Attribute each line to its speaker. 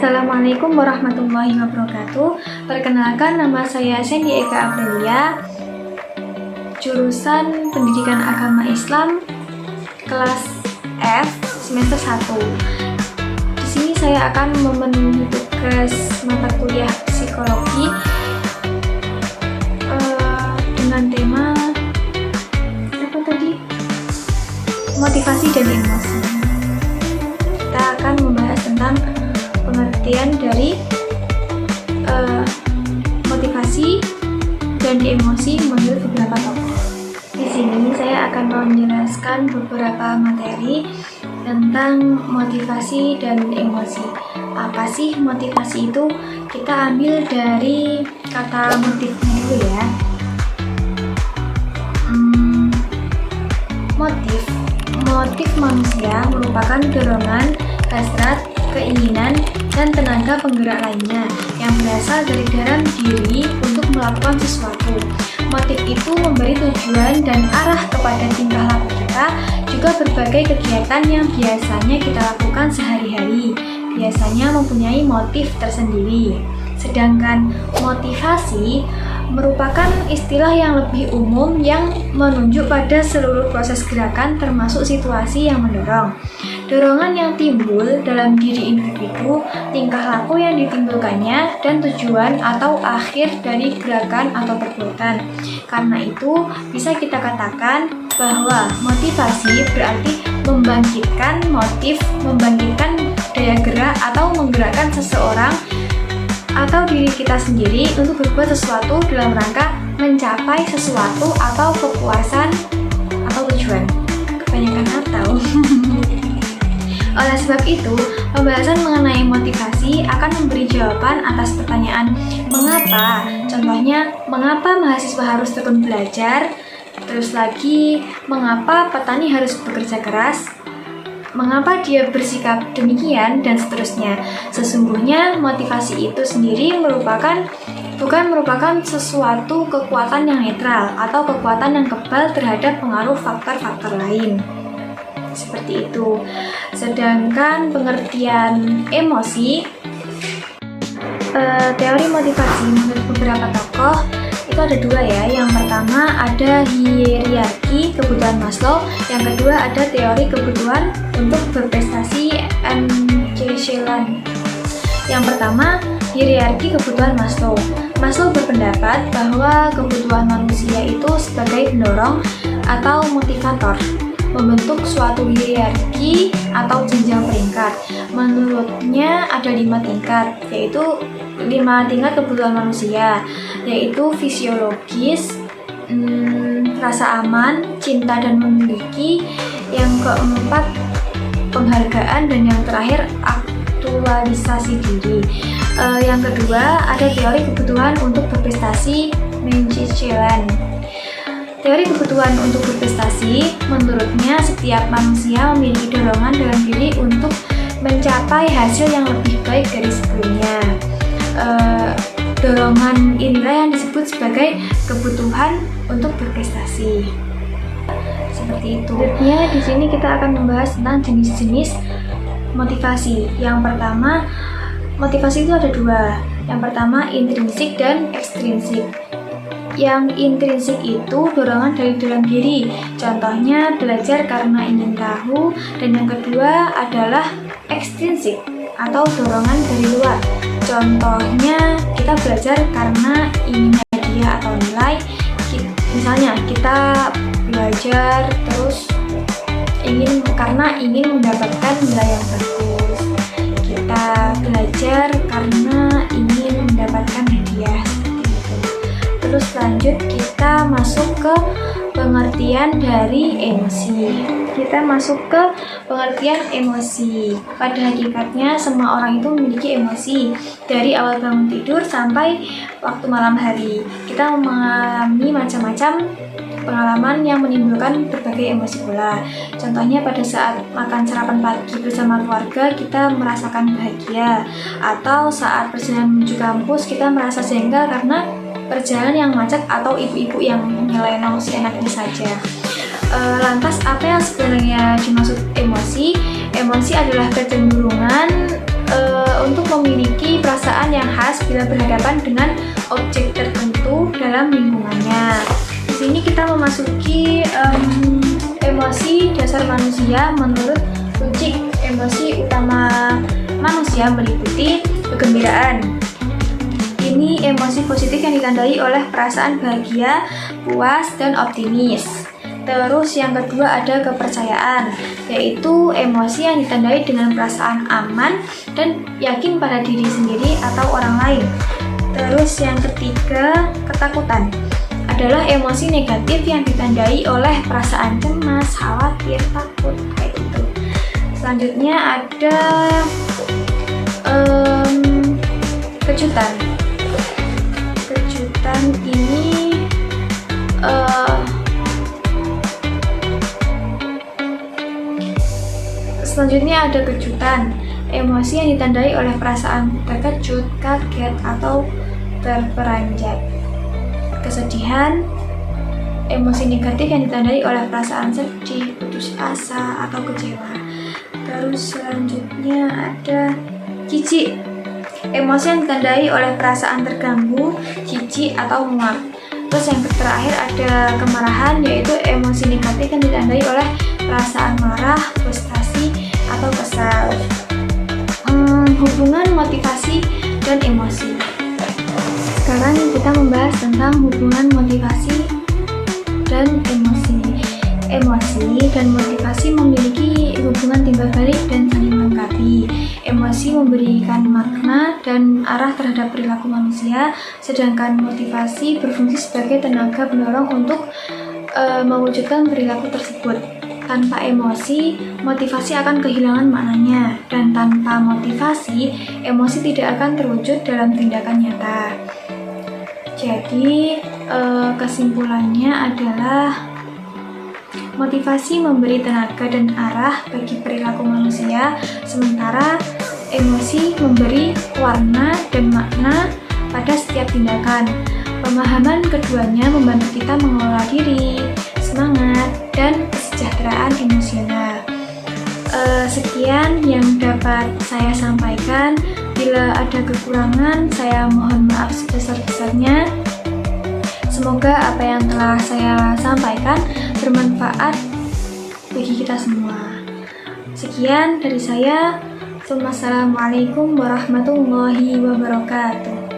Speaker 1: Assalamualaikum warahmatullahi wabarakatuh. Perkenalkan, nama saya Sandy Eka Aprilia, jurusan Pendidikan Agama Islam kelas F semester 1. Di sini saya akan memenuhi tugas mata kuliah psikologi dengan tema motivasi dan emosi. Kita akan membahas tentang pengertian dari motivasi dan emosi menurut beberapa tokoh. Di sini saya akan menjelaskan beberapa materi tentang motivasi dan emosi. Apa sih motivasi itu? Kita ambil dari kata motifnya dulu ya. Motif manusia merupakan dorongan, hasrat, keinginan, dan tenaga penggerak lainnya yang berasal dari dalam diri untuk melakukan sesuatu. Motif itu memberi tujuan dan arah kepada tingkah laku kita, juga berbagai kegiatan yang biasanya kita lakukan sehari-hari, biasanya mempunyai motif tersendiri. Sedangkan motivasi merupakan istilah yang lebih umum yang menunjuk pada seluruh proses gerakan termasuk situasi yang mendorong. Dorongan yang timbul dalam diri individu, tingkah laku yang ditimbulkannya, dan tujuan atau akhir dari gerakan atau perbuatan. Karena itu, bisa kita katakan bahwa motivasi berarti membangkitkan motif, membangkitkan daya gerak atau menggerakkan seseorang atau diri kita sendiri untuk berbuat sesuatu dalam rangka mencapai sesuatu atau kepuasan atau tujuan. Kebanyakan atau. Oleh sebab itu, pembahasan mengenai motivasi akan memberi jawaban atas pertanyaan mengapa. Contohnya, mengapa mahasiswa harus tekun belajar? Terus lagi, mengapa petani harus bekerja keras? Mengapa dia bersikap demikian, dan seterusnya. Sesungguhnya motivasi itu sendiri bukan merupakan sesuatu kekuatan yang netral atau kekuatan yang kebal terhadap pengaruh faktor-faktor lain. Seperti itu. Sedangkan pengertian emosi, teori motivasi menurut beberapa tokoh itu ada dua ya. Yang pertama ada hierarki kebutuhan Maslow, yang kedua ada teori kebutuhan untuk berprestasi Echelon. Yang pertama, hierarki kebutuhan Maslow. Maslow berpendapat bahwa kebutuhan manusia itu sebagai pendorong atau motivator membentuk suatu hierarki atau jenjang peringkat. Menurutnya ada 5 tingkat, yaitu 5 tingkat kebutuhan manusia, yaitu fisiologis, rasa aman, cinta dan memiliki, yang keempat penghargaan, dan yang terakhir aktualisasi diri. Yang kedua ada teori kebutuhan untuk berprestasi Echelon. Teori kebutuhan untuk berprestasi, menurutnya setiap manusia memiliki dorongan dalam diri untuk mencapai hasil yang lebih baik dari sebelumnya. Dorongan inilah yang disebut sebagai kebutuhan untuk berprestasi. Seperti itu. Selanjutnya di sini kita akan membahas tentang jenis-jenis motivasi. Yang pertama, motivasi itu ada 2. Yang pertama intrinsik dan ekstrinsik. Yang intrinsik itu dorongan dari dalam diri, contohnya belajar karena ingin tahu, dan yang kedua adalah ekstrinsik atau dorongan dari luar, contohnya kita belajar karena ingin hadiah atau nilai. Misalnya kita belajar terus karena ingin mendapatkan nilai yang bagus, kita belajar karena ingin mendapatkan hadiah. Terus lanjut kita masuk ke pengertian dari emosi. Kita masuk ke pengertian emosi. Pada hakikatnya semua orang itu memiliki emosi. Dari awal bangun tidur sampai waktu malam hari, kita mengalami macam-macam pengalaman yang menimbulkan berbagai emosi pula. Contohnya pada saat makan sarapan pagi bersama keluarga, kita merasakan bahagia. Atau saat perjalanan menuju kampus, kita merasa jengkel karena perjalanan yang macet atau ibu-ibu yang nyelenong seenaknya saja. Lantas apa yang sebenarnya dimaksud emosi? Emosi adalah kecenderungan untuk memiliki perasaan yang khas bila berhadapan dengan objek tertentu dalam lingkungannya. Di sini kita memasuki emosi dasar manusia menurut Lucic. Emosi utama manusia meliputi kegembiraan. Ini emosi positif yang ditandai oleh perasaan bahagia, puas, dan optimis. Terus yang kedua ada kepercayaan, yaitu emosi yang ditandai dengan perasaan aman dan yakin pada diri sendiri atau orang lain. Terus yang ketiga, ketakutan adalah emosi negatif yang ditandai oleh perasaan cemas, khawatir, takut, kayak gitu. Selanjutnya ada kejutan. Kejutan ini selanjutnya ada kejutan, emosi yang ditandai oleh perasaan terkejut, kaget, atau terperanjat. Kesedihan, emosi negatif yang ditandai oleh perasaan sedih, putus asa, atau kecewa. Terus selanjutnya ada jijik, emosi yang ditandai oleh perasaan terganggu, jijik, atau muak. Terus yang terakhir ada kemarahan, yaitu emosi negatif yang ditandai oleh perasaan marah, frustasi, atau kesal. Hubungan motivasi dan emosi. Sekarang kita membahas tentang hubungan motivasi dan emosi. Emosi dan motivasi memiliki hubungan timbal balik dan saling melengkapi. Emosi memberikan makna dan arah terhadap perilaku manusia, sedangkan motivasi berfungsi sebagai tenaga pendorong untuk mewujudkan perilaku tersebut. Tanpa emosi, motivasi akan kehilangan maknanya, dan tanpa motivasi, emosi tidak akan terwujud dalam tindakan nyata. Jadi, kesimpulannya adalah motivasi memberi tenaga dan arah bagi perilaku manusia, sementara emosi memberi warna dan makna pada setiap tindakan. Pemahaman keduanya membantu kita mengelola diri, semangat, dan kesejahteraan emosional. Sekian yang dapat saya sampaikan. Bila ada kekurangan, saya mohon maaf sebesar-besarnya. Semoga apa yang telah saya sampaikan bermanfaat bagi kita semua. Sekian dari saya. Wassalamualaikum warahmatullahi wabarakatuh.